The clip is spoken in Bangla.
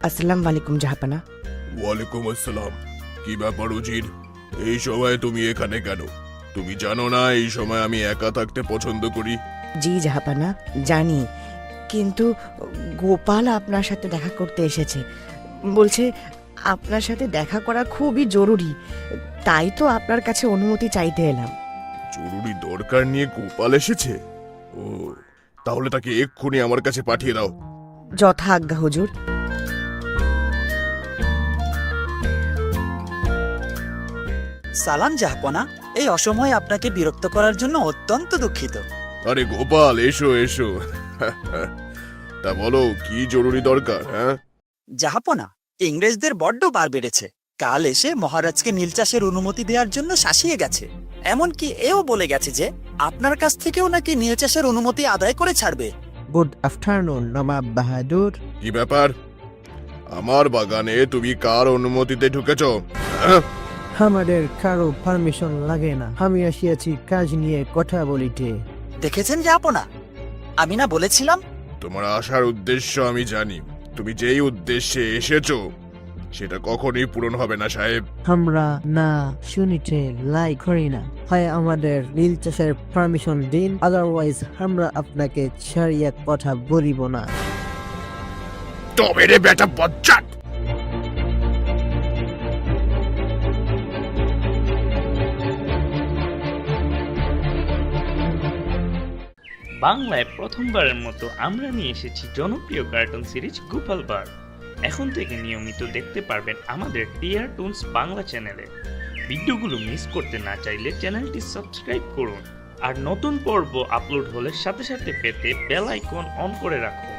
আসসালামু আলাইকুম জাহাপানা। ওয়ালাইকুম আসসালাম। কি ব্যাপার উজির, এই সময় তুমি এখানে কেন? তুমি জানো না এই সময় আমি একা থাকতে পছন্দ করি। জি জাহাপানা, জানি, কিন্তু গোপাল আপনার সাথে দেখা করতে এসেছে। বলছে আপনার সাথে দেখা করা খুবই জরুরি, তাই তো আপনার কাছে অনুমতি চাইতে এলাম। জরুরি দরকার নিয়ে গোপাল এসেছে? ও, তাহলে তাকে এক্ষুনি আমার কাছে পাঠিয়ে দাও। যথা আজ্ঞা হুজুর। সালাম জাহাপনা, এই অসময়ে আপনাকে বিরক্ত করার জন্য অত্যন্ত দুঃখিত। আরে গোপাল, এসো এসো। তা বলো, কি জরুরি দরকার? হ্যাঁ, জাহাপনা, ইংরেজদের বড্ড বার বেড়েছে। কাল এসে মহারাজকে নীল চাষের অনুমতি দেওয়ার জন্য শাসিয়ে গেছে। এমনকি এও বলে গেছে যে আপনার কাছ থেকেও নাকি নীল চাষের অনুমতি আদায় করে ছাড়বে। গুড আফটারনুন নবাব বাহাদুর। কি ব্যাপার? আমার বাগানে তুমি কার অনুমতিতে ঢুকেছ? হ্যাঁ? আমাদের কারো পারমিশন লাগে না, আমি আসিয়াছি কাজ নিয়ে কথা বলিতে। দেখেছেন জাহাপনা, আমি না বলেছিলাম? তোমার আসার উদ্দেশ্য আমি জানি। তুমি যেই উদ্দেশ্যে এসেছো সেটা কখনোই পূরণ হবে না সাহেব। আমরা না শুনিতে লাই করি না, হয় আমাদের নীল চাষের পারমিশন দিন, আদারওয়াইজ আমরা আপনাকে ছাড়িয়া কথা বলিব না। তবে রে বেটা বজ্জাত! বাংলায় প্রথমবারের মতো আমরা নিয়ে এসেছি জনপ্রিয় কার্টুন সিরিজ গোপাল ভাঁড়। এখন থেকে নিয়মিত দেখতে পারবেন আমাদের টিআর টুনস বাংলা চ্যানেলে। ভিডিওগুলো মিস করতে না চাইলে চ্যানেলটি সাবস্ক্রাইব করুন আর নতুন পর্ব আপলোড হলে সাথে সাথে পেতে বেল আইকন অন করে রাখুন।